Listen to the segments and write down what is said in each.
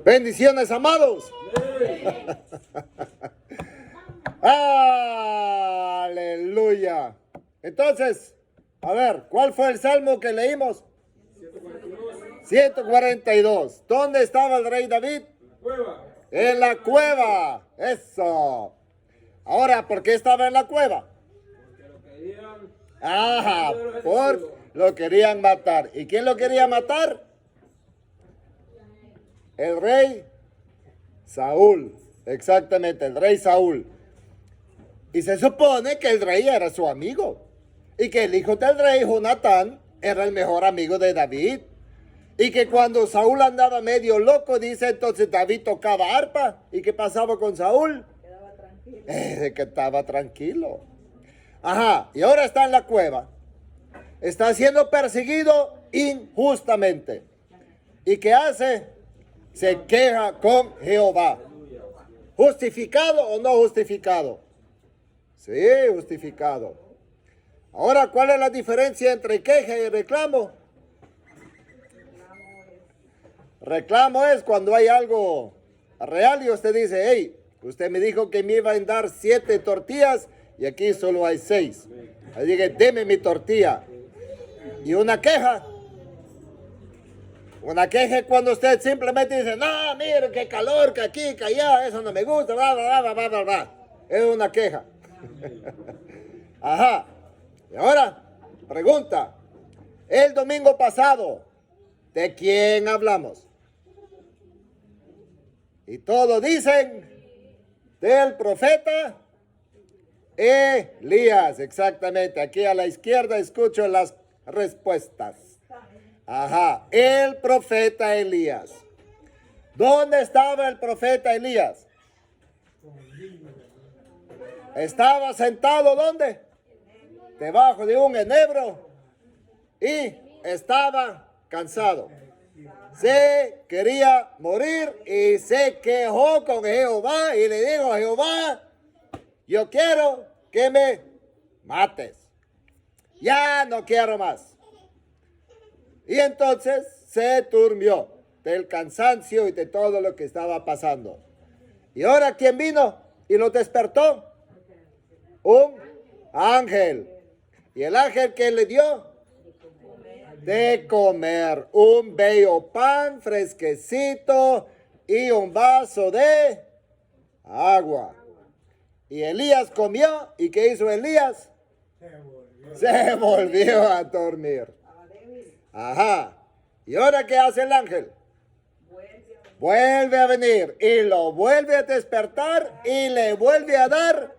Bendiciones, amados. Aleluya. Entonces, a ver, ¿cuál fue el salmo que leímos? 142. ¿Dónde estaba el rey David? En la cueva. Eso. Ahora, ¿por qué estaba en la cueva? Ajá, por lo querían matar. ¿Y quién lo quería matar? El rey Saúl. Exactamente, el rey Saúl. Y se supone que el rey era su amigo. Y que el hijo del rey, Jonatán, era el mejor amigo de David. Y que cuando Saúl andaba medio loco, dice, entonces David tocaba arpa. ¿Y qué pasaba con Saúl? Quedaba tranquilo. Que estaba tranquilo. Ajá, y ahora está en la cueva. Está siendo perseguido injustamente. ¿Y qué hace? Se queja con Jehová. ¿Justificado o no justificado? Sí, justificado. Ahora, ¿cuál es la diferencia entre queja y reclamo? Reclamo es cuando hay algo real y usted dice, hey, usted me dijo que me iba a dar 7 tortillas y aquí solo hay 6. Así que deme mi tortilla. Y una queja es cuando usted simplemente dice, no, mire, qué calor, que aquí, que allá, eso no me gusta, bla, bla, bla, bla, bla, bla. Es una queja. Ajá. Y ahora, pregunta. El domingo pasado, ¿de quién hablamos? Y todos dicen, del profeta Elías. Exactamente. Aquí a la izquierda escucho las respuestas. Ajá, el profeta Elías. ¿Dónde estaba el profeta Elías? Estaba sentado, ¿dónde? Debajo de un enebro. Y estaba cansado. Se quería morir y se quejó con Jehová y le dijo a Jehová, yo quiero que me mates. Ya no quiero más. Y entonces se durmió del cansancio y de todo lo que estaba pasando. Y ahora, ¿quién vino y lo despertó? Un ángel. ¿Y el ángel qué le dio? De comer. Un bello pan fresquecito y un vaso de agua. Y Elías comió. ¿Y qué hizo Elías? Se volvió a dormir. Ajá. ¿Y ahora qué hace el ángel? Vuelve a venir y lo vuelve a despertar y le vuelve a dar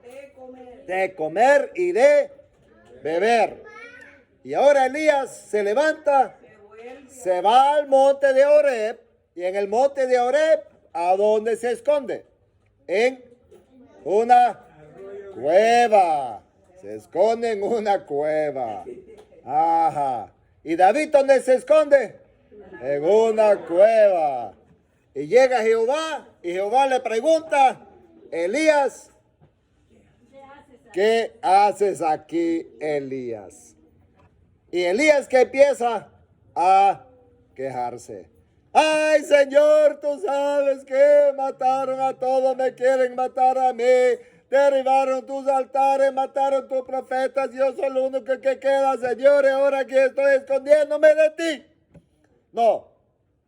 de comer y de beber. Y ahora Elías se levanta, se va al monte de Horeb y en el monte de Horeb, ¿a dónde se esconde? En una cueva. Se esconde en una cueva. Ajá. ¿Y David dónde se esconde? En una cueva. Y llega Jehová y Jehová le pregunta, Elías, ¿qué haces aquí, Elías? Y Elías que empieza a quejarse. Ay, Señor, tú sabes que mataron a todos, me quieren matar a mí. Derribaron tus altares, mataron tus profetas. Yo soy el único que queda, Señor, y ahora aquí estoy escondiéndome de ti. No,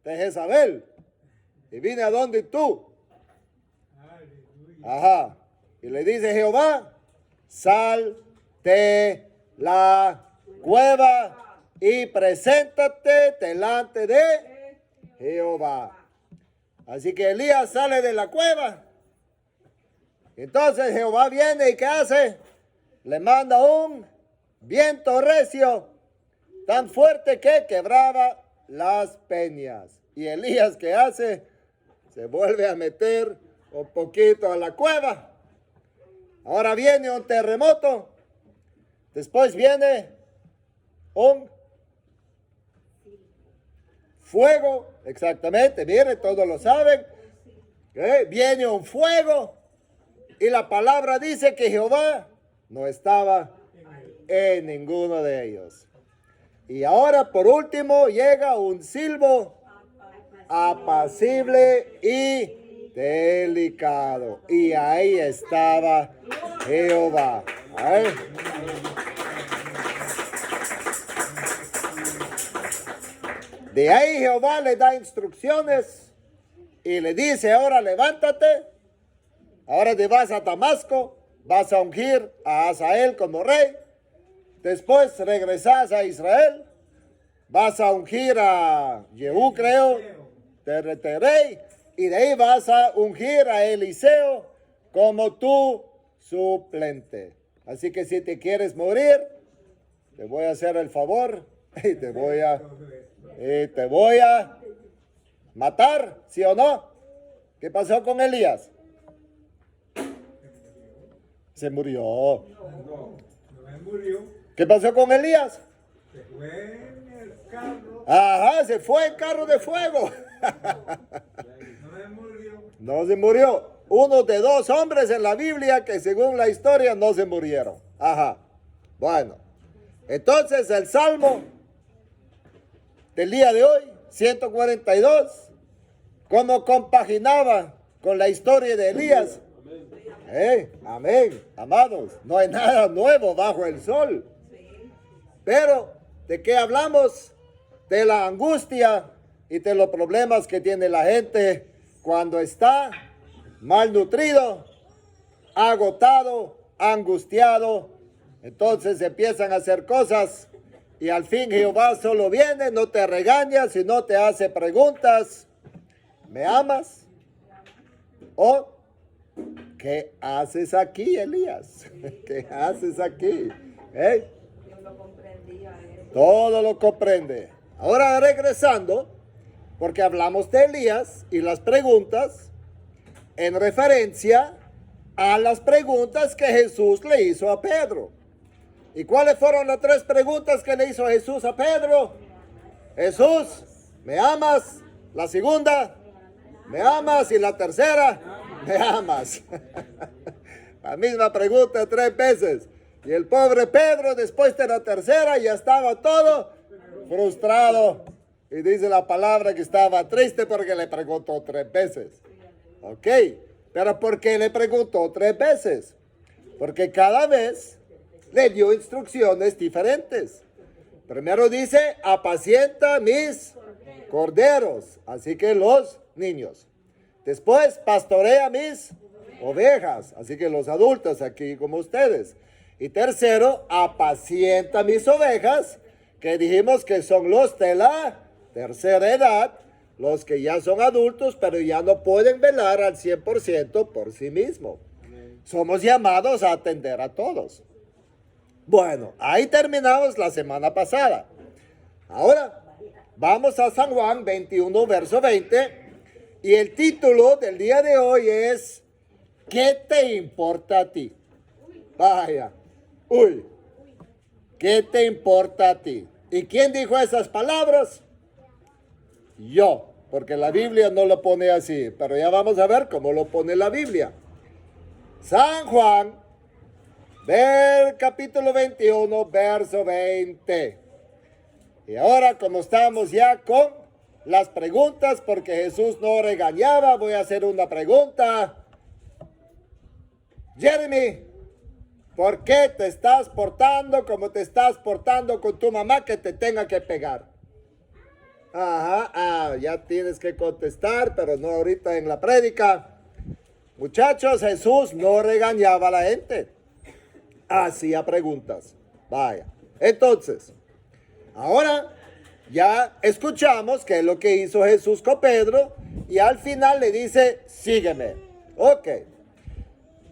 de Jezabel. Y vine a donde tú. Ajá. Y le dice Jehová, sal de la cueva y preséntate delante de Jehová. Así que Elías sale de la cueva. Entonces Jehová viene y ¿qué hace? Le manda un viento recio tan fuerte que quebraba las peñas. Y Elías ¿qué hace? Se vuelve a meter un poquito a la cueva. Ahora viene un terremoto. Después viene un fuego. Exactamente, miren, todos lo saben. Viene un fuego. Y la palabra dice que Jehová no estaba en ninguno de ellos. Y ahora por último llega un silbo apacible y delicado. Y ahí estaba Jehová. ¿Eh? De ahí Jehová le da instrucciones y le dice, ahora levántate, ahora te vas a Damasco, vas a ungir a Hazael como rey, después regresas a Israel, vas a ungir a Jehú, creo, de rey, y de ahí vas a ungir a Eliseo como tu suplente. Así que si te quieres morir, te voy a hacer el favor y te voy a matar, ¿sí o no? ¿Qué pasó con Elías? Se murió. No murió. ¿Qué pasó con Elías? Se fue en el carro. Ajá, se fue en carro de fuego. No se murió. No se murió. Uno de dos hombres en la Biblia que según la historia no se murieron. Ajá. Bueno. Entonces el Salmo del día de hoy, 142, ¿cómo compaginaba con la historia de Elías? Amén, amados. No hay nada nuevo bajo el sol. Pero, ¿de qué hablamos? De la angustia y de los problemas que tiene la gente cuando está malnutrido, agotado, angustiado. Entonces empiezan a hacer cosas y al fin Jehová solo viene, no te regaña, sino te hace preguntas. ¿Me amas? ¿O qué haces aquí, Elías? ¿Qué haces aquí? Todo lo comprende. Ahora regresando, porque hablamos de Elías y las preguntas en referencia a las preguntas que Jesús le hizo a Pedro. ¿Y cuáles fueron las tres preguntas que le hizo Jesús a Pedro? Jesús, ¿me amas? La segunda, ¿me amas? Y la tercera, ¿me amas? La misma pregunta 3 veces. Y el pobre Pedro, después de la tercera, ya estaba todo frustrado. Y dice la palabra que estaba triste porque le preguntó 3 veces. Ok, pero ¿por qué le preguntó 3 veces? Porque cada vez le dio instrucciones diferentes. Primero dice, apacienta mis corderos, así que los niños. Después, pastorea mis ovejas, así que los adultos aquí como ustedes. Y tercero, apacienta mis ovejas, que dijimos que son los de la tercera edad, los que ya son adultos, pero ya no pueden velar al 100% por sí mismos. Somos llamados a atender a todos. Bueno, ahí terminamos la semana pasada. Ahora, vamos a San Juan 21, verso 20. Y el título del día de hoy es, ¿qué te importa a ti? Vaya, ¿qué te importa a ti? ¿Y quién dijo esas palabras? Yo, porque la Biblia no lo pone así, pero ya vamos a ver cómo lo pone la Biblia. San Juan, del capítulo 21, verso 20. Y ahora, como estamos ya con las preguntas, porque Jesús no regañaba, voy a hacer una pregunta. Jeremy, ¿por qué te estás portando como te estás portando con tu mamá que te tenga que pegar? Ajá, ya tienes que contestar, pero no ahorita en la prédica. Muchachos, Jesús no regañaba a la gente. Hacía preguntas. Vaya. Entonces, ahora ya escuchamos qué es lo que hizo Jesús con Pedro y al final le dice, sígueme. Ok.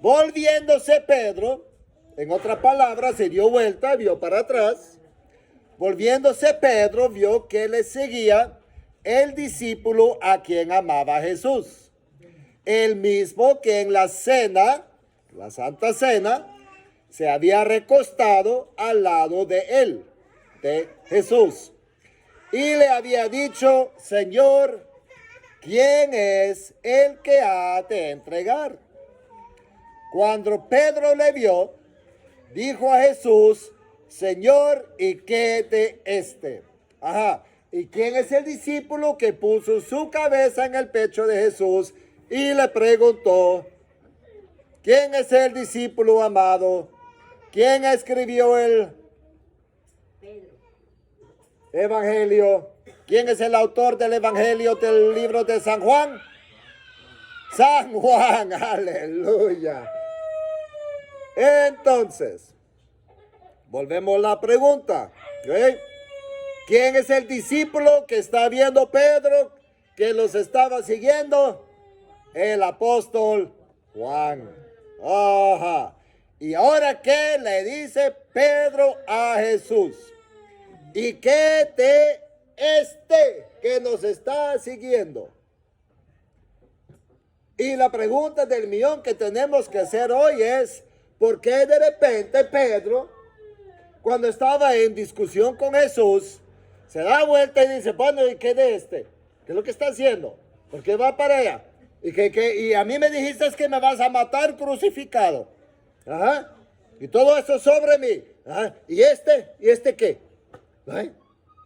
Volviéndose Pedro, en otra palabra, se dio vuelta, vio para atrás. Volviéndose Pedro, vio que le seguía el discípulo a quien amaba Jesús. El mismo que en la cena, la Santa Cena, se había recostado al lado de él, de Jesús. Y le había dicho, Señor, ¿quién es el que ha de entregar? Cuando Pedro le vio, dijo a Jesús, Señor, ¿y qué de este? Ajá. ¿Y quién es el discípulo que puso su cabeza en el pecho de Jesús y le preguntó, ¿quién es el discípulo amado? ¿Quién escribió el Evangelio? ¿Quién es el autor del Evangelio del libro de San Juan? San Juan, aleluya. Entonces, volvemos a la pregunta. ¿Okay? ¿Quién es el discípulo que está viendo Pedro, que los estaba siguiendo? El apóstol Juan. Ajá. ¿Y ahora qué le dice Pedro a Jesús? ¿Y qué de este que nos está siguiendo? Y la pregunta del millón que tenemos que hacer hoy es, ¿por qué de repente Pedro, cuando estaba en discusión con Jesús, se da vuelta y dice, bueno, ¿y qué de este? ¿Qué es lo que está haciendo? ¿Por qué va para allá? Y a mí me dijiste que me vas a matar crucificado. Ajá. Y todo eso sobre mí. Ajá. ¿Y este qué? ¿Ay?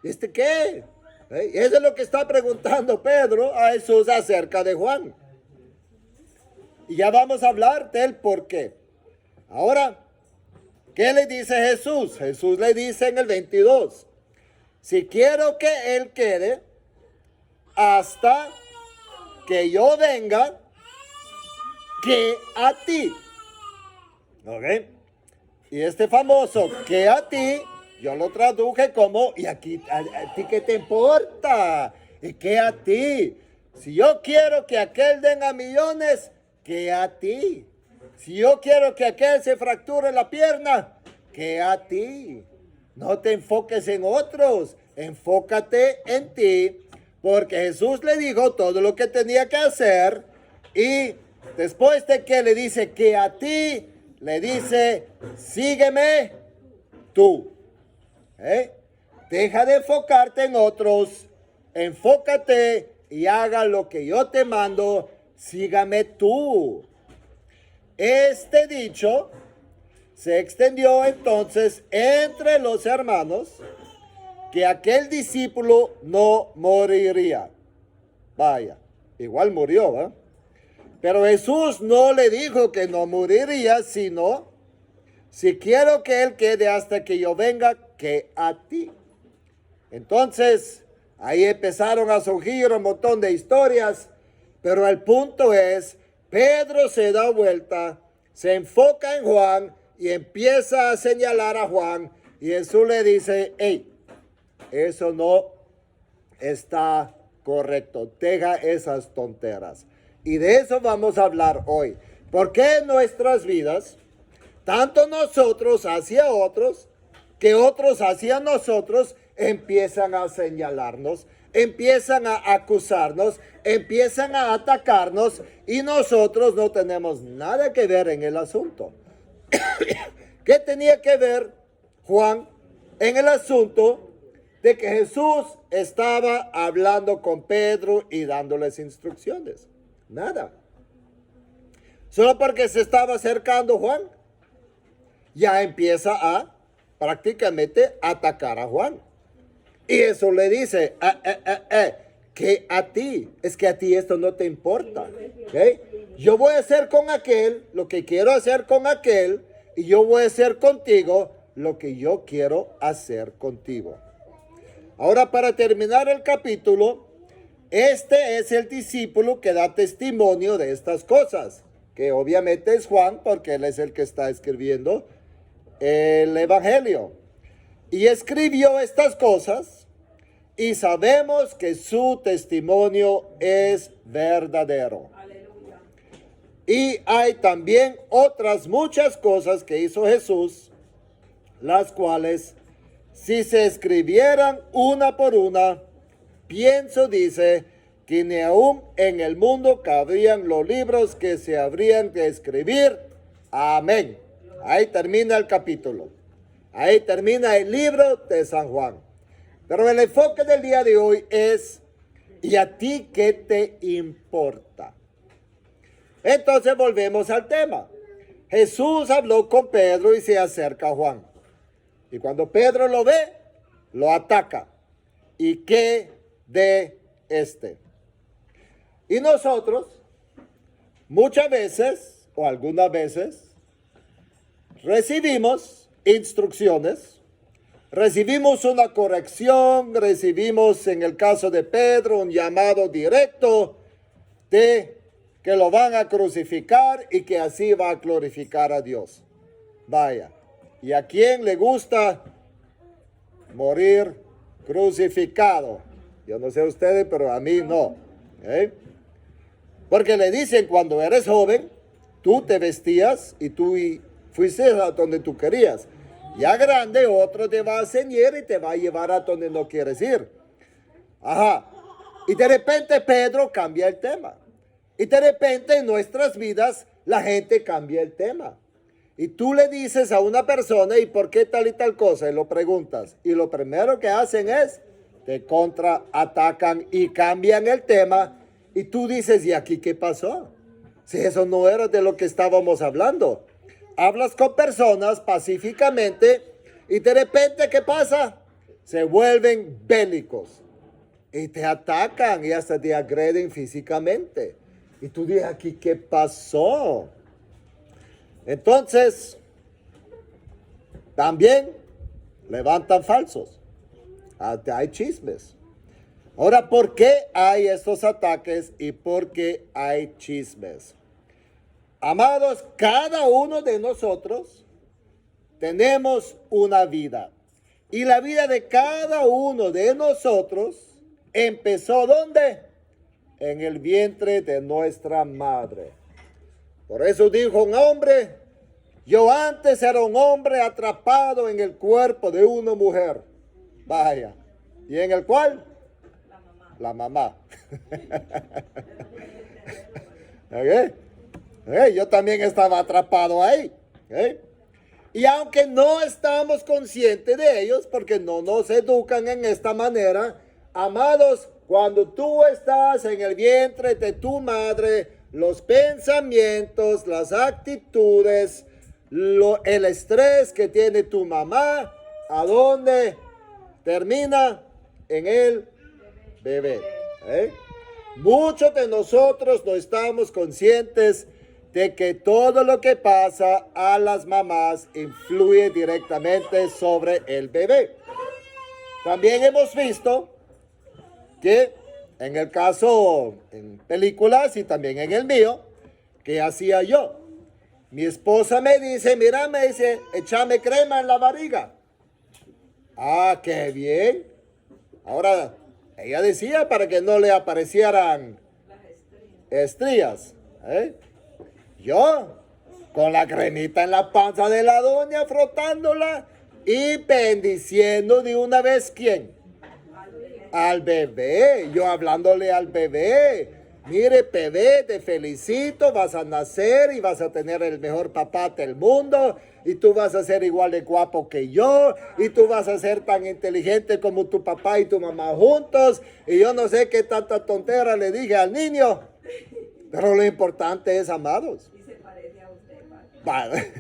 ¿Y este qué? ¿Ay? Y eso es lo que está preguntando Pedro a Jesús acerca de Juan. Y ya vamos a hablar del por qué. Ahora, ¿qué le dice Jesús? Jesús le dice en el 22, si quiero que él quede hasta que yo venga, que a ti. ¿Ok? Y este famoso que a ti, yo lo traduje como, y aquí, ¿a ti qué te importa? ¿Y qué a ti? Si yo quiero que aquel den a millones, que a ti. Si yo quiero que aquel se fracture la pierna, que a ti. No te enfoques en otros, enfócate en ti, porque Jesús le dijo todo lo que tenía que hacer y después de que le dice que a ti, le dice, sígueme tú. Deja de enfocarte en otros, enfócate y haga lo que yo te mando, sígame tú. Este dicho se extendió entonces entre los hermanos que aquel discípulo no moriría. Vaya, igual murió, ¿eh? Pero Jesús no le dijo que no moriría, sino, si quiero que él quede hasta que yo venga, que a ti. Entonces, ahí empezaron a surgir un montón de historias, pero el punto es, Pedro se da vuelta, se enfoca en Juan y empieza a señalar a Juan, y Jesús le dice, hey, eso no está correcto, deja esas tonteras. Y de eso vamos a hablar hoy. ¿Por qué en nuestras vidas, tanto nosotros hacia otros, que otros hacia nosotros, empiezan a señalarnos, empiezan a acusarnos, empiezan a atacarnos y nosotros no tenemos nada que ver en el asunto? ¿Qué tenía que ver Juan en el asunto de que Jesús estaba hablando con Pedro y dándoles instrucciones? Nada. Solo porque se estaba acercando Juan, ya empieza a prácticamente atacar a Juan. Y eso le dice, que a ti, es que a ti esto no te importa. ¿Okay? Yo voy a hacer con aquel lo que quiero hacer con aquel, y yo voy a hacer contigo lo que yo quiero hacer contigo. Ahora, para terminar el capítulo, este es el discípulo que da testimonio de estas cosas, que obviamente es Juan, porque él es el que está escribiendo el Evangelio. Y escribió estas cosas, y sabemos que su testimonio es verdadero. Aleluya. Y hay también otras muchas cosas que hizo Jesús, las cuales, si se escribieran una por una, pienso, dice, que ni aún en el mundo cabrían los libros que se habrían de escribir. Amén. Ahí termina el capítulo. Ahí termina el libro de San Juan. Pero el enfoque del día de hoy es, ¿y a ti qué te importa? Entonces volvemos al tema. Jesús habló con Pedro y se acerca a Juan. Y cuando Pedro lo ve, lo ataca. y qué de este. Y nosotros, muchas veces, o algunas veces, recibimos instrucciones, recibimos una corrección, recibimos, en el caso de Pedro, un llamado directo de que lo van a crucificar y que así va a glorificar a Dios. Vaya, ¿y a quién le gusta morir crucificado? Yo no sé ustedes, pero a mí no. Porque le dicen, cuando eres joven, tú te vestías y tú fuiste a donde tú querías. Ya grande, otro te va a ceñir y te va a llevar a donde no quieres ir. Ajá. Y de repente Pedro cambia el tema. Y de repente en nuestras vidas la gente cambia el tema. Y tú le dices a una persona, ¿y por qué tal y tal cosa? Y lo preguntas. Y lo primero que hacen es, te contraatacan y cambian el tema. Y tú dices, ¿y aquí qué pasó? Si eso no era de lo que estábamos hablando. Hablas con personas pacíficamente y de repente, ¿qué pasa? Se vuelven bélicos. Y te atacan y hasta te agreden físicamente. Y tú dices, ¿aquí qué pasó? Entonces, también levantan falsos. Hay chismes. Ahora, ¿por qué hay estos ataques y por qué hay chismes? Amados, cada uno de nosotros tenemos una vida. Y la vida de cada uno de nosotros empezó ¿dónde? En el vientre de nuestra madre. Por eso dijo un hombre, yo antes era un hombre atrapado en el cuerpo de una mujer. Vaya. ¿Y en el cual? La mamá. Yo también estaba atrapado ahí. Y aunque no estamos conscientes de ellos, porque no nos educan en esta manera, amados, cuando tú estás en el vientre de tu madre, los pensamientos, las actitudes, el estrés que tiene tu mamá, ¿a dónde termina? En el bebé. Muchos de nosotros no estamos conscientes de que todo lo que pasa a las mamás influye directamente sobre el bebé. También hemos visto que en el caso, en películas y también en el mío, ¿qué hacía yo? Mi esposa me dice, mira, me dice, échame crema en la barriga. Ah, qué bien. Ahora, ella decía para que no le aparecieran estrías. Yo, con la cremita en la panza de la doña, frotándola y bendiciendo de una vez, ¿quién? Al bebé. Yo hablándole al bebé. Mire, bebé, te felicito, vas a nacer y vas a tener el mejor papá del mundo. Y tú vas a ser igual de guapo que yo. Y tú vas a ser tan inteligente como tu papá y tu mamá juntos. Y yo no sé qué tanta tontera le dije al niño. Pero lo importante es, amados, Y se parece a usted, padre.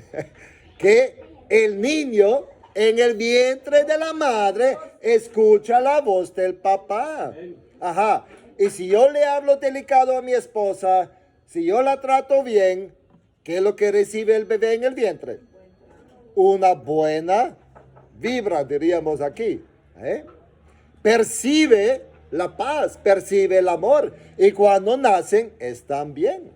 que el niño en el vientre de la madre escucha la voz del papá. Ajá. Y si yo le hablo delicado a mi esposa, si yo la trato bien, ¿qué es lo que recibe el bebé en el vientre? Una buena vibra, diríamos aquí. Percibe la paz, percibe el amor. Y cuando nacen, están bien.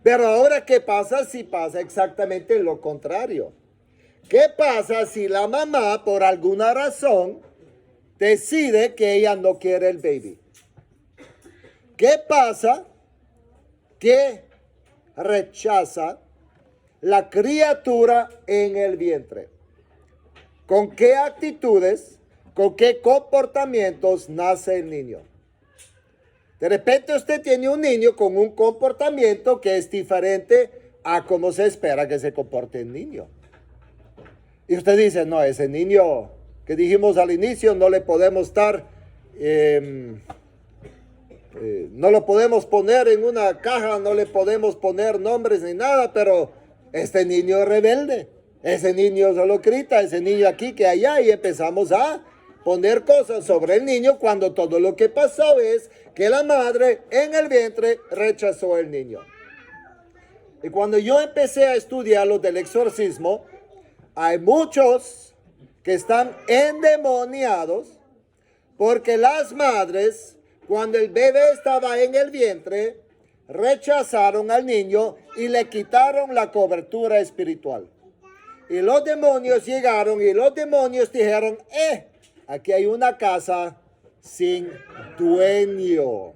Pero ahora, ¿qué pasa si pasa exactamente lo contrario? ¿Qué pasa si la mamá, por alguna razón, decide que ella no quiere el baby? ¿Qué pasa? Que rechaza la criatura en el vientre. ¿Con qué actitudes, con qué comportamientos nace el niño? De repente usted tiene un niño con un comportamiento que es diferente a cómo se espera que se comporte el niño. Y usted dice, no, ese niño que dijimos al inicio no le podemos dar, no lo podemos poner en una caja, no le podemos poner nombres ni nada, pero este niño es rebelde, ese niño solo grita, ese niño aquí que allá, y empezamos a poner cosas sobre el niño cuando todo lo que pasó es que la madre en el vientre rechazó al niño. Y cuando yo empecé a estudiar lo del exorcismo, hay muchos que están endemoniados porque las madres, cuando el bebé estaba en el vientre, rechazaron al niño y le quitaron la cobertura espiritual. Y los demonios llegaron y los demonios dijeron, aquí hay una casa sin dueño.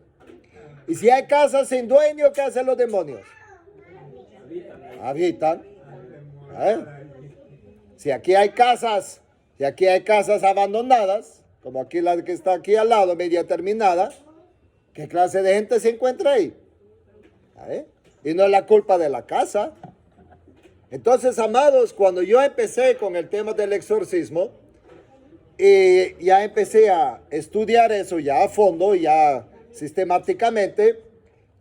Y si hay casa sin dueño, ¿qué hacen los demonios? Habitan. Si aquí hay casas abandonadas, como aquí la que está aquí al lado, media terminada, ¿qué clase de gente se encuentra ahí? Y no es la culpa de la casa. Entonces, amados, cuando yo empecé con el tema del exorcismo, y ya empecé a estudiar eso ya a fondo, ya sistemáticamente,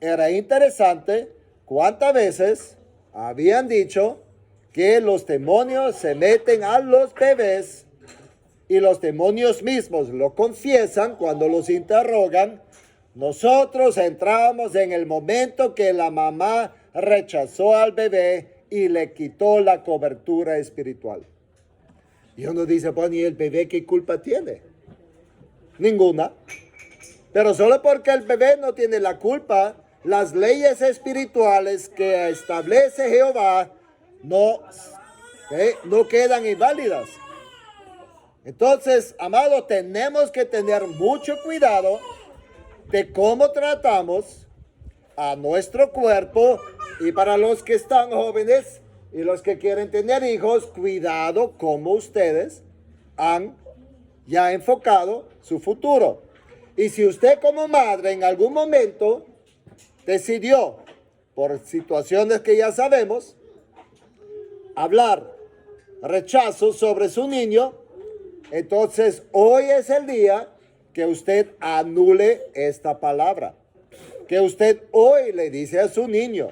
era interesante cuántas veces habían dicho que los demonios se meten a los bebés y los demonios mismos lo confiesan cuando los interrogan. Nosotros entramos en el momento que la mamá rechazó al bebé y le quitó la cobertura espiritual. Y uno dice, bueno, ¿y el bebé qué culpa tiene? Ninguna. Pero solo porque el bebé no tiene la culpa, las leyes espirituales que establece Jehová no quedan inválidas. Entonces, amados, tenemos que tener mucho cuidado de cómo tratamos a nuestro cuerpo. Y para los que están jóvenes y los que quieren tener hijos, cuidado cómo ustedes han ya enfocado su futuro. Y si usted como madre en algún momento decidió, por situaciones que ya sabemos, hablar rechazo sobre su niño, entonces hoy es el día que usted anule esta palabra. Que usted hoy le dice a su niño,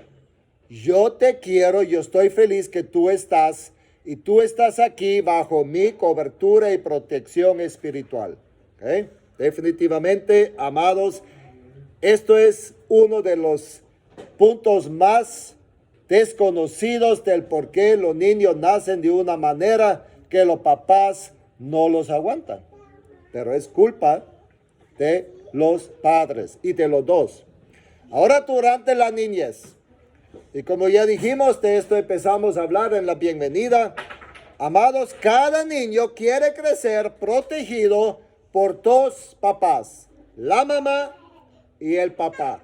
yo te quiero, yo estoy feliz que tú estás y tú estás aquí bajo mi cobertura y protección espiritual. ¿Okay? Definitivamente, amados, esto es uno de los puntos más desconocidos del por qué los niños nacen de una manera que los papás no los aguantan. Pero es culpa de los padres y de los dos. Ahora durante la niñez, y como ya dijimos, de esto empezamos a hablar en la bienvenida. Amados, cada niño quiere crecer protegido por dos papás, la mamá y el papá.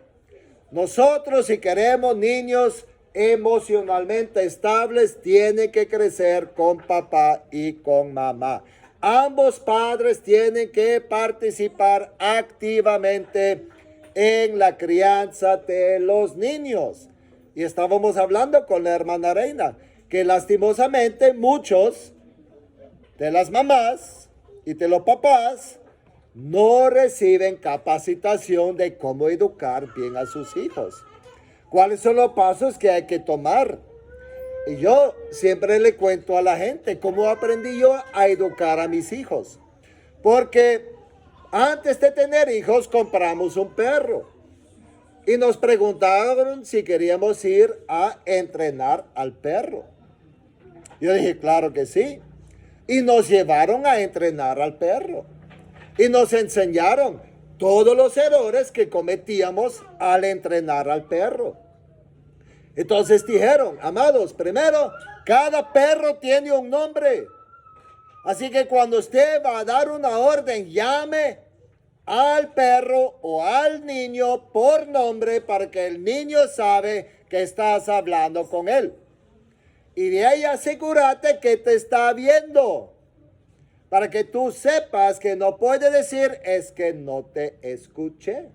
Nosotros, si queremos niños emocionalmente estables, tienen que crecer con papá y con mamá. Ambos padres tienen que participar activamente en la crianza de los niños. Y estábamos hablando con la hermana Reina, que lastimosamente muchos de las mamás y de los papás no reciben capacitación de cómo educar bien a sus hijos. ¿Cuáles son los pasos que hay que tomar? Y yo siempre le cuento a la gente cómo aprendí yo a educar a mis hijos. Porque antes de tener hijos compramos un perro. Y nos preguntaron si queríamos ir a entrenar al perro. Yo dije, claro que sí. Y nos llevaron a entrenar al perro. Y nos enseñaron todos los errores que cometíamos al entrenar al perro. Entonces dijeron, amados, primero, cada perro tiene un nombre. Así que cuando usted va a dar una orden, llame al perro o al niño por nombre para que el niño sabe que estás hablando con él. Y de ahí asegúrate que te está viendo. Para que tú sepas que no puede decir es que no te escuché.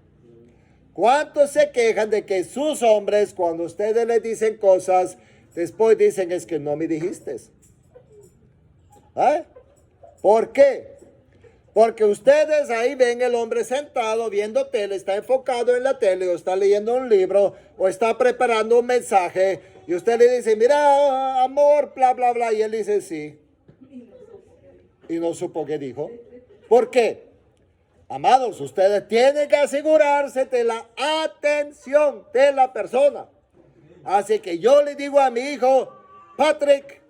¿Cuántos se quejan de que sus hombres cuando ustedes les dicen cosas después dicen es que no me dijiste? ¿Por qué? Porque ustedes ahí ven el hombre sentado viendo tele, está enfocado en la tele o está leyendo un libro o está preparando un mensaje y usted le dice, mira, amor, bla, bla, bla, y él dice sí. Y no supo qué dijo. ¿Por qué? Amados, ustedes tienen que asegurarse de la atención de la persona. Así que yo le digo a mi hijo, Patrick,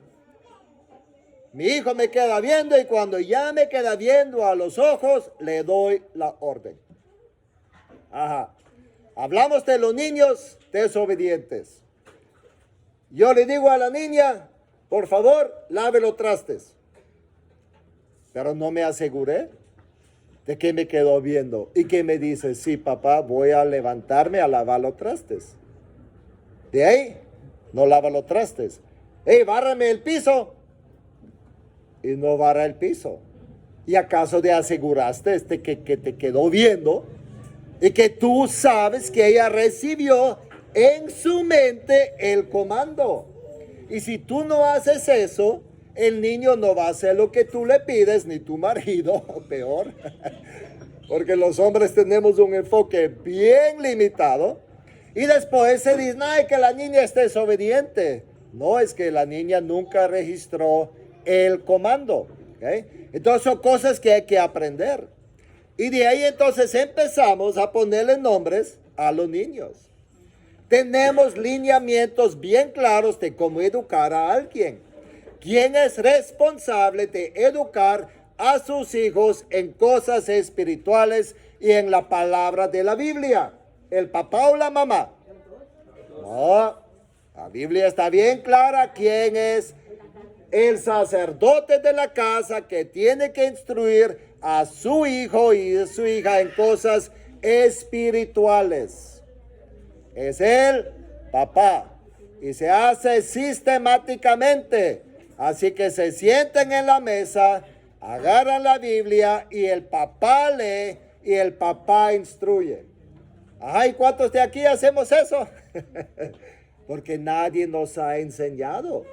mi hijo me queda viendo y cuando ya me queda viendo a los ojos, le doy la orden. Ajá. Hablamos de los niños desobedientes. Yo le digo a la niña, por favor, lave los trastes. Pero no me aseguré de que me quedó viendo y que me dice, sí, papá, voy a levantarme a lavar los trastes. De ahí, no lava los trastes. Hey, bárrame el piso. Y no barra el piso. ¿Y acaso te aseguraste de que te quedó viendo? Y que tú sabes que ella recibió en su mente el comando. Y si tú no haces eso, el niño no va a hacer lo que tú le pides, ni tu marido, o peor. Porque los hombres tenemos un enfoque bien limitado. Y después se dice, no, es que la niña es desobediente. No, es que la niña nunca registró el comando. ¿Okay? Entonces son cosas que hay que aprender. Y de ahí entonces empezamos a ponerle nombres a los niños. Tenemos lineamientos bien claros de cómo educar a alguien. ¿Quién es responsable de educar a sus hijos en cosas espirituales y en la palabra de la Biblia? ¿El papá o la mamá? No, la Biblia está bien clara quién es el sacerdote de la casa que tiene que instruir a su hijo y a su hija en cosas espirituales. Es el papá y se hace sistemáticamente. Así que se sienten en la mesa, agarran la Biblia y el papá lee y el papá instruye. Ajá, ¿y cuántos de aquí hacemos eso? Porque nadie nos ha enseñado.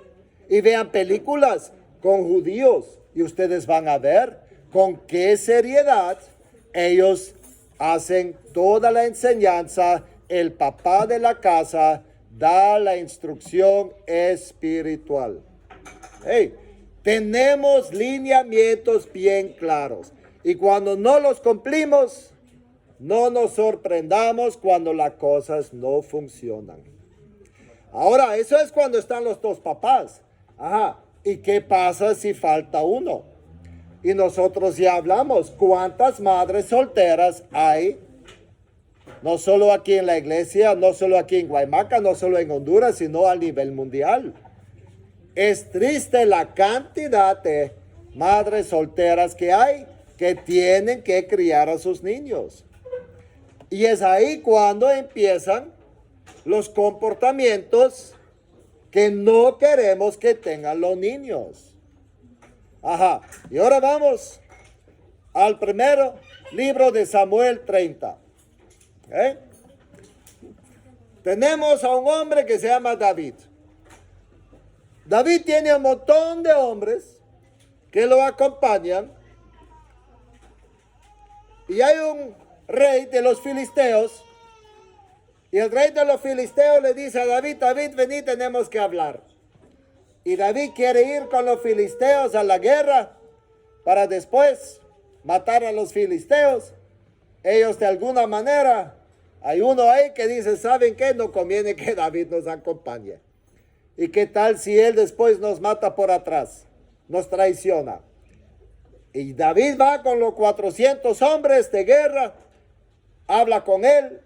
Y vean películas con judíos y ustedes van a ver con qué seriedad ellos hacen toda la enseñanza. El papá de la casa da la instrucción espiritual. Hey, tenemos lineamientos bien claros. Y cuando no los cumplimos, no nos sorprendamos cuando las cosas no funcionan. Ahora, eso es cuando están los dos papás. Ajá, ¿y qué pasa si falta uno? Y nosotros ya hablamos, ¿cuántas madres solteras hay? No solo aquí en la iglesia, no solo aquí en Guaymaca, no solo en Honduras, sino a nivel mundial. Es triste la cantidad de madres solteras que hay que tienen que criar a sus niños. Y es ahí cuando empiezan los comportamientos que no queremos que tengan los niños. Ajá, y ahora vamos al primero libro de Samuel 30. ¿Okay? Tenemos a un hombre que se llama David. David tiene un montón de hombres que lo acompañan. Y hay un rey de los filisteos. Y el rey de los filisteos le dice a David, David, vení, tenemos que hablar. Y David quiere ir con los filisteos a la guerra para después matar a los filisteos. Ellos de alguna manera, hay uno ahí que dice, ¿saben qué? No conviene que David nos acompañe. ¿Y qué tal si él después nos mata por atrás? Nos traiciona. Y David va con los 400 hombres de guerra, habla con él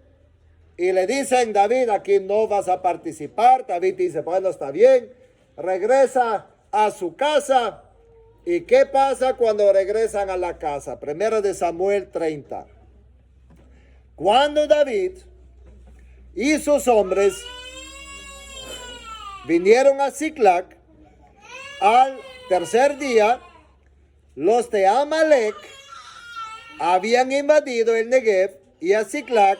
y le dicen, David, aquí no vas a participar. David dice, bueno, está bien. Regresa a su casa. ¿Y qué pasa cuando regresan a la casa? Primero de Samuel 30. Cuando David y sus hombres vinieron a Ziklag, al tercer día, los de Amalek habían invadido el Negev y a Ziklag,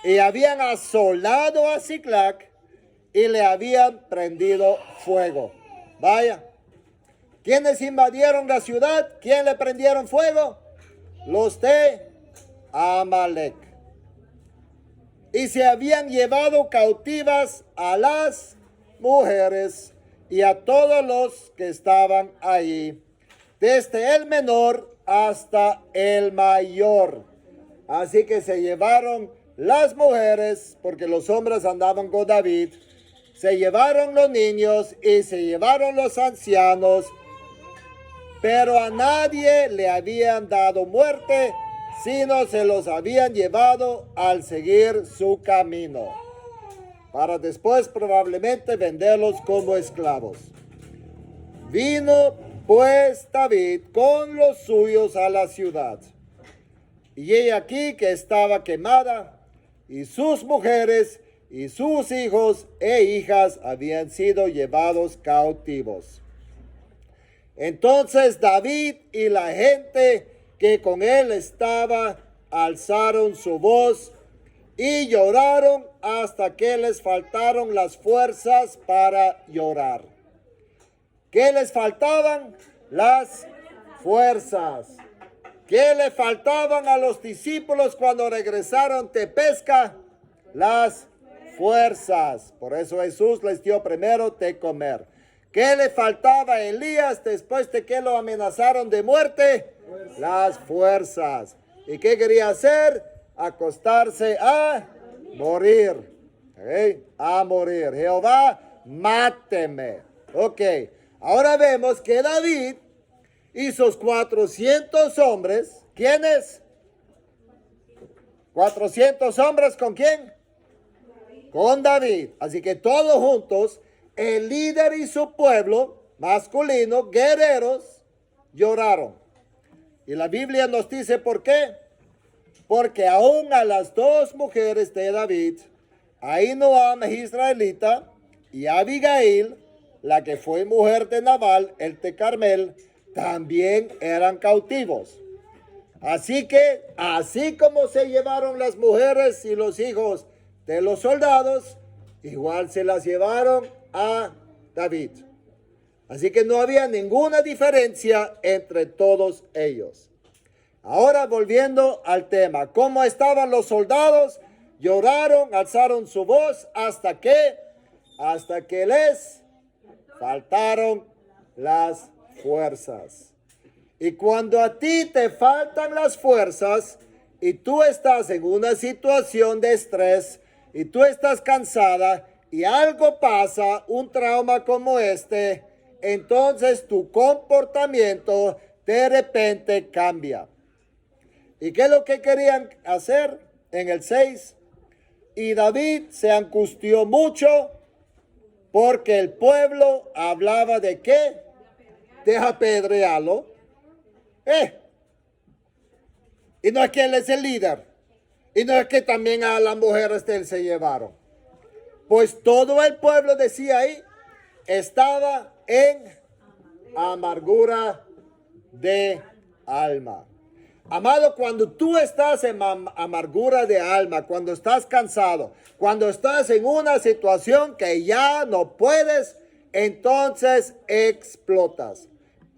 y habían asolado a Ziklag y le habían prendido fuego. Vaya, ¿quiénes invadieron la ciudad? ¿Quién le prendieron fuego? Los de Amalek. Y se habían llevado cautivas a las mujeres y a todos los que estaban ahí, desde el menor hasta el mayor. Así que se llevaron las mujeres, porque los hombres andaban con David, se llevaron los niños y se llevaron los ancianos, pero a nadie le habían dado muerte, sino se los habían llevado al seguir su camino, para después probablemente venderlos como esclavos. Vino pues David con los suyos a la ciudad, y he aquí que estaba quemada, y sus mujeres y sus hijos e hijas habían sido llevados cautivos. Entonces David y la gente que con él estaba alzaron su voz y lloraron hasta que les faltaron las fuerzas para llorar. ¿Qué les faltaban? Las fuerzas. ¿Qué le faltaban a los discípulos cuando regresaron de pesca? Las fuerzas. Por eso Jesús les dio primero de comer. ¿Qué le faltaba a Elías después de que lo amenazaron de muerte? Las fuerzas. ¿Y qué quería hacer? Acostarse a morir. ¿Okay? A morir. Jehová, máteme. Ok. Ahora vemos que David y sus 400 hombres. ¿Quiénes? 400 hombres, ¿con quién? Con David. Así que todos juntos, el líder y su pueblo masculino, guerreros, lloraron. Y la Biblia nos dice por qué. Porque aún a las dos mujeres de David, Ahinoam israelita y Abigail, la que fue mujer de Nabal, el de Carmel, también eran cautivos. Así que, así como se llevaron las mujeres y los hijos de los soldados, igual se las llevaron a David. Así que no había ninguna diferencia entre todos ellos. Ahora volviendo al tema, ¿cómo estaban los soldados? Lloraron, alzaron su voz hasta que les faltaron las fuerzas. Y cuando a ti te faltan las fuerzas y tú estás en una situación de estrés y tú estás cansada y algo pasa, un trauma como este, entonces tu comportamiento de repente cambia. ¿Y qué es lo que querían hacer en el 6? Y David se angustió mucho porque el pueblo hablaba de ¿qué? De apedrearlo. Y no es que él es el líder. Y no es que también a las mujeres de él se llevaron. Pues todo el pueblo, decía ahí, estaba en amargura de alma. Amado, cuando tú estás en amargura de alma, cuando estás cansado, cuando estás en una situación que ya no puedes, entonces explotas.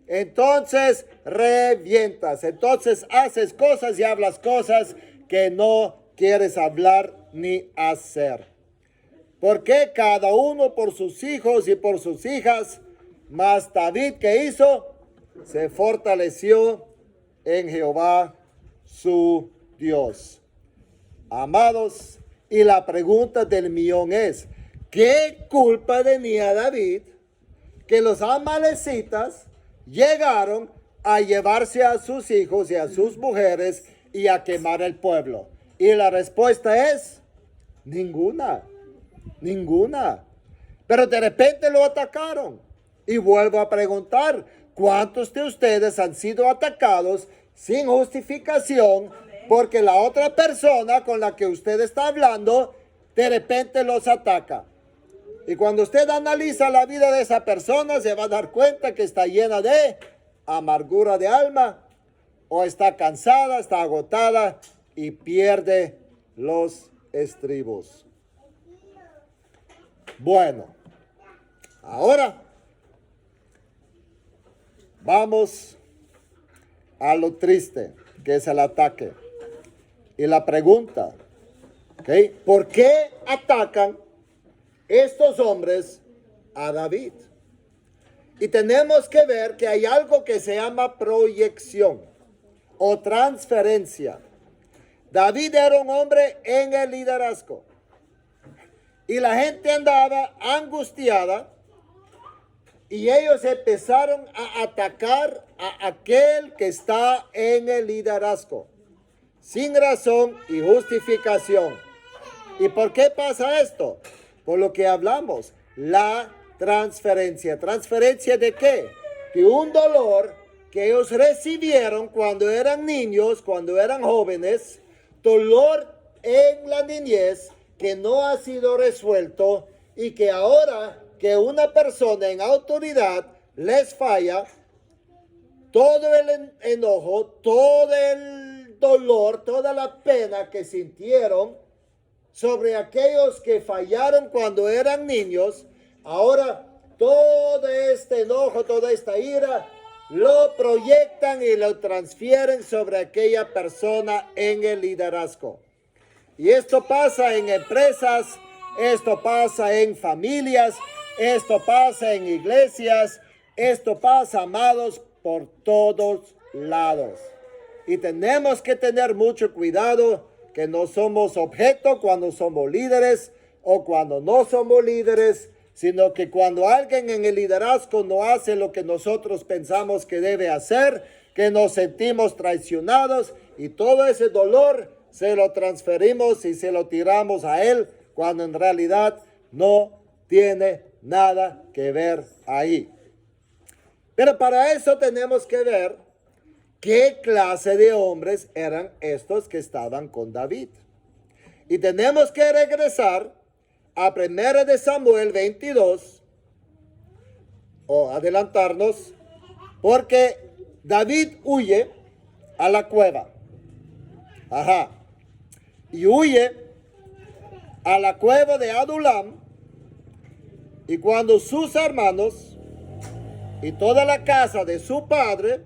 Entonces revientas. Entonces haces cosas y hablas cosas que no quieres hablar ni hacer. Porque cada uno por sus hijos y por sus hijas, mas David, ¿qué hizo? Se fortaleció en Jehová su Dios. Amados, y la pregunta del millón es, ¿qué culpa tenía David que los amalecitas llegaron a llevarse a sus hijos y a sus mujeres y a quemar el pueblo? Y la respuesta es, ninguna. Pero de repente lo atacaron. Y vuelvo a preguntar, ¿cuántos de ustedes han sido atacados sin justificación porque la otra persona con la que usted está hablando de repente los ataca? Y cuando usted analiza la vida de esa persona, se va a dar cuenta que está llena de amargura de alma, o está cansada, está agotada y pierde los estribos. Bueno, ahora vamos a lo triste, que es el ataque. Y la pregunta, ¿okay? ¿Por qué atacan estos hombres a David? Y tenemos que ver que hay algo que se llama proyección. o transferencia. David era un hombre en el liderazgo. Y la gente andaba angustiada. Y ellos empezaron a atacar a aquel que está en el liderazgo. Sin razón y justificación. ¿Y por qué pasa esto? Por lo que hablamos. La transferencia. ¿Transferencia de qué? De un dolor que ellos recibieron cuando eran niños, cuando eran jóvenes. Dolor en la niñez que no ha sido resuelto y que ahora que una persona en autoridad les falla, todo el enojo, todo el dolor, toda la pena que sintieron sobre aquellos que fallaron cuando eran niños, ahora todo este enojo, toda esta ira, lo proyectan y lo transfieren sobre aquella persona en el liderazgo. Y esto pasa en empresas, esto pasa en familias, esto pasa en iglesias, esto pasa, amados, por todos lados. Y tenemos que tener mucho cuidado que no somos objeto cuando somos líderes o cuando no somos líderes, sino que cuando alguien en el liderazgo no hace lo que nosotros pensamos que debe hacer, que nos sentimos traicionados y todo ese dolor se lo transferimos y se lo tiramos a él cuando en realidad no tiene nada que ver ahí. Pero para eso tenemos que ver qué clase de hombres eran estos que estaban con David. Y tenemos que regresar a 1 de Samuel 22, o adelantarnos, porque David huye a la cueva. Y huye a la cueva de Adulam. Y cuando sus hermanos y toda la casa de su padre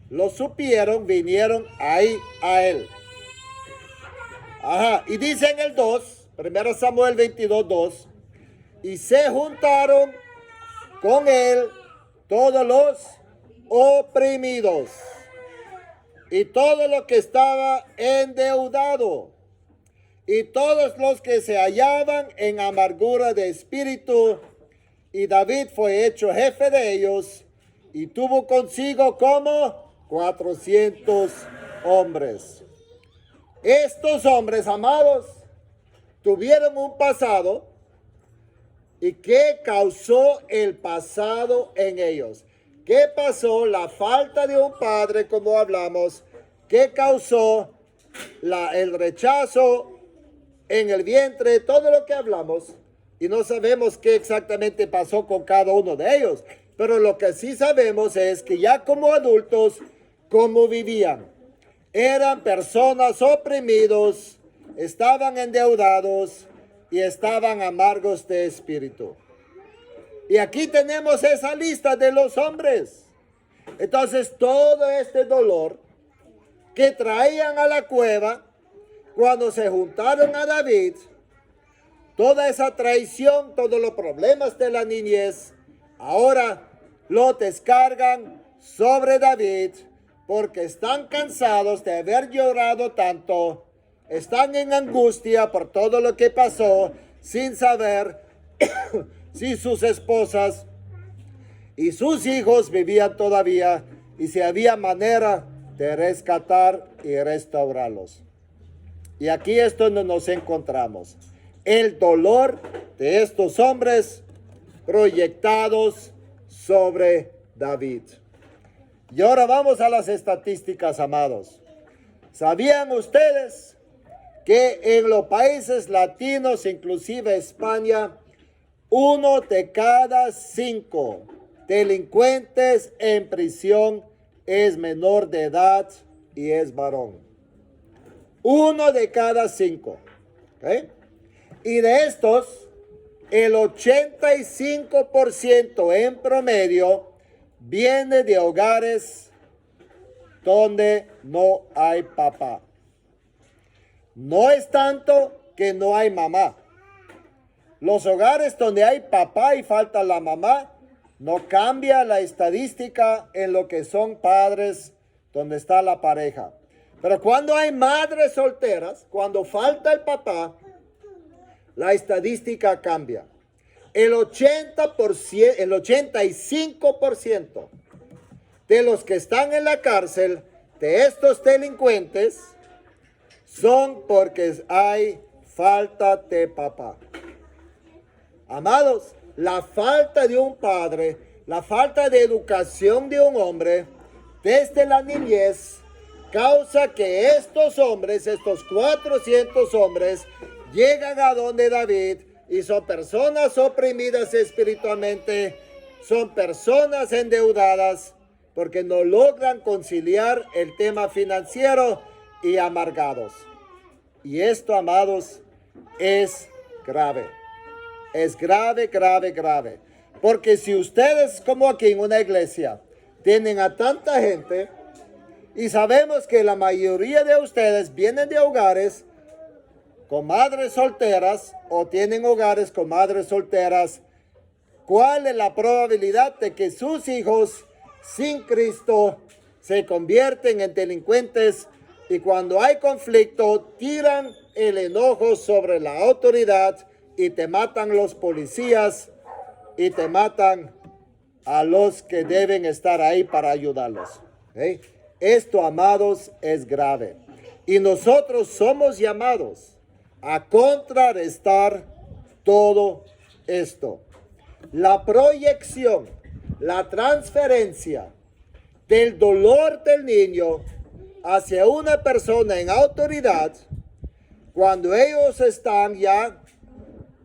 lo supieron, vinieron ahí a él. Y dice en el 2, 1 Samuel 22, 2, y se juntaron con él todos los oprimidos y todo lo que estaba endeudado y todos los que se hallaban en amargura de espíritu. Y David fue hecho jefe de ellos y tuvo consigo como 400 hombres. Estos hombres, amados, tuvieron un pasado. ¿Y qué causó el pasado en ellos? ¿Qué pasó? La falta de un padre, como hablamos. ¿Qué causó el rechazo en el vientre? Todo lo que hablamos. Y no sabemos qué exactamente pasó con cada uno de ellos. Pero lo que sí sabemos es que ya como adultos, ¿cómo vivían? Eran personas oprimidos, estaban endeudados y estaban amargos de espíritu. Y aquí tenemos esa lista de los hombres. Entonces todo este dolor que traían a la cueva cuando se juntaron a David, toda esa traición, todos los problemas de la niñez, ahora lo descargan sobre David porque están cansados de haber llorado tanto, están en angustia por todo lo que pasó, sin saber si sus esposas y sus hijos vivían todavía y si había manera de rescatar y restaurarlos. Y aquí es donde nos encontramos. El dolor de estos hombres proyectados sobre David. Y ahora vamos a las estadísticas, amados. ¿Sabían ustedes que en los países latinos, inclusive España, 1 de cada 5 delincuentes en prisión es menor de edad y es varón? 1 de cada 5. ¿Okay? Y de estos, el 85% en promedio viene de hogares donde no hay papá. No es tanto que no hay mamá. Los hogares donde hay papá y falta la mamá, no cambia la estadística en lo que son padres donde está la pareja. Pero cuando hay madres solteras, cuando falta el papá, la estadística cambia. El 85% de los que están en la cárcel, de estos delincuentes, son porque hay falta de papá. Amados, la falta de un padre, la falta de educación de un hombre, desde la niñez, causa que estos hombres, estos 400 hombres, llegan a donde David y son personas oprimidas espiritualmente, son personas endeudadas porque no logran conciliar el tema financiero y amargados. Y esto, amados, es grave. Es grave, grave, grave. Porque si ustedes, como aquí en una iglesia, tienen a tanta gente, y sabemos que la mayoría de ustedes vienen de hogares con madres solteras o tienen hogares con madres solteras, ¿cuál es la probabilidad de que sus hijos sin Cristo se convierten en delincuentes y cuando hay conflicto tiran el enojo sobre la autoridad y te matan los policías y te matan a los que deben estar ahí para ayudarlos? ¿Eh? Esto, amados, es grave. Y nosotros somos llamados a contrarrestar todo esto. La proyección, la transferencia del dolor del niño hacia una persona en autoridad, cuando ellos están ya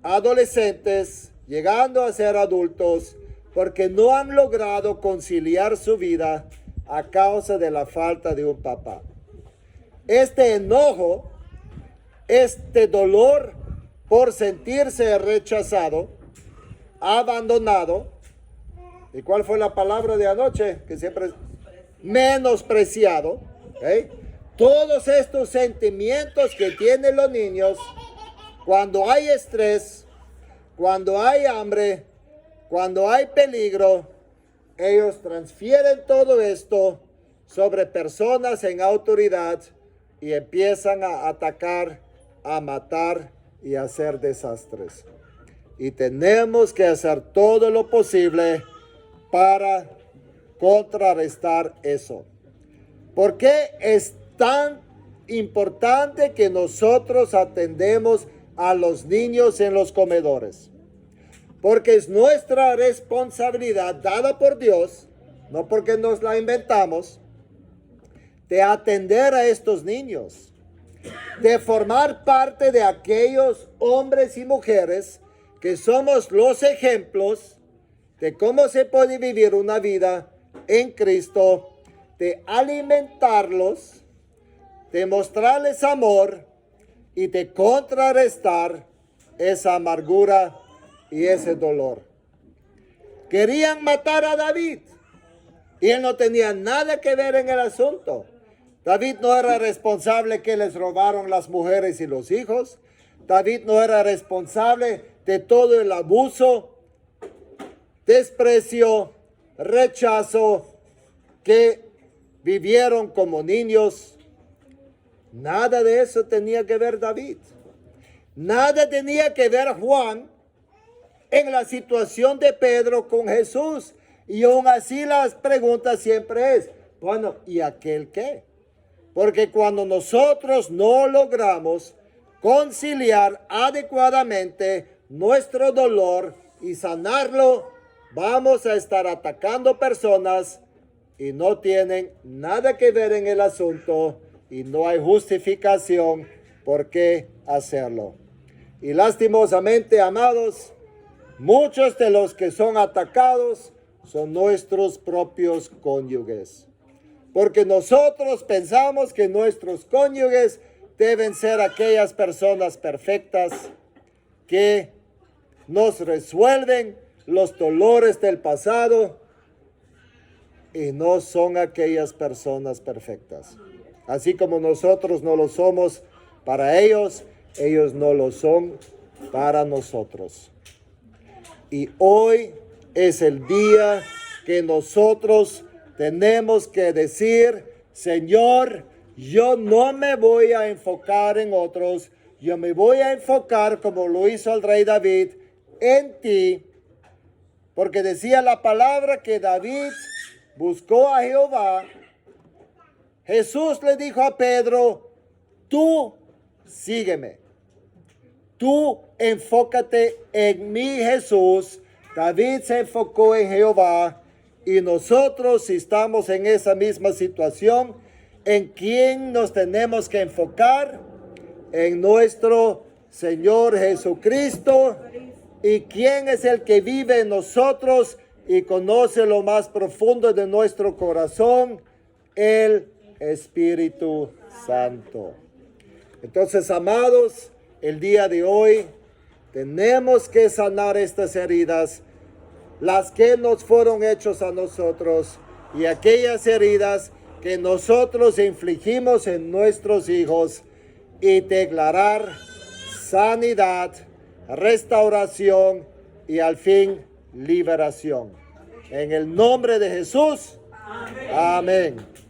adolescentes, llegando a ser adultos, porque no han logrado conciliar su vida a causa de la falta de un papá. Este enojo, este dolor por sentirse rechazado, abandonado, ¿y cuál fue la palabra de anoche? Que siempre menospreciado. Todos estos sentimientos que tienen los niños, cuando hay estrés, cuando hay hambre, cuando hay peligro, ellos transfieren todo esto sobre personas en autoridad y empiezan a atacar, a matar y a hacer desastres. Y tenemos que hacer todo lo posible para contrarrestar eso. ¿Por qué es tan importante que nosotros atendemos a los niños en los comedores? Porque es nuestra responsabilidad dada por Dios, no porque nos la inventamos, de atender a estos niños, de formar parte de aquellos hombres y mujeres que somos los ejemplos de cómo se puede vivir una vida en Cristo, de alimentarlos, de mostrarles amor y de contrarrestar esa amargura y ese dolor. Querían matar a David y él no tenía nada que ver en el asunto. David no era responsable que les robaron las mujeres y los hijos. David no era responsable de todo el abuso, desprecio, rechazo que vivieron como niños. Nada de eso tenía que ver David. Nada tenía que ver Juan en la situación de Pedro con Jesús. Y aún así las preguntas siempre es, bueno, ¿y aquel qué? Porque cuando nosotros no logramos conciliar adecuadamente nuestro dolor y sanarlo, vamos a estar atacando personas y no tienen nada que ver en el asunto y no hay justificación por qué hacerlo. Y lastimosamente, amados, muchos de los que son atacados son nuestros propios cónyuges. Porque nosotros pensamos que nuestros cónyuges deben ser aquellas personas perfectas que nos resuelven los dolores del pasado y no son aquellas personas perfectas. Así como nosotros no lo somos para ellos, ellos no lo son para nosotros. Y hoy es el día que nosotros tenemos que decir, Señor, yo no me voy a enfocar en otros, yo me voy a enfocar como lo hizo el rey David en ti, porque decía la palabra que David buscó a Jehová. Jesús le dijo a Pedro, tú sígueme, tú enfócate en mí, Jesús. David se enfocó en Jehová y nosotros, si estamos en esa misma situación, ¿en quién nos tenemos que enfocar? En nuestro Señor Jesucristo. ¿Y quién es el que vive en nosotros y conoce lo más profundo de nuestro corazón? El Espíritu Santo. Entonces, amados, el día de hoy tenemos que sanar estas heridas, las que nos fueron hechas a nosotros y aquellas heridas que nosotros infligimos en nuestros hijos, y declarar sanidad, restauración y al fin liberación. En el nombre de Jesús. Amén. Amén.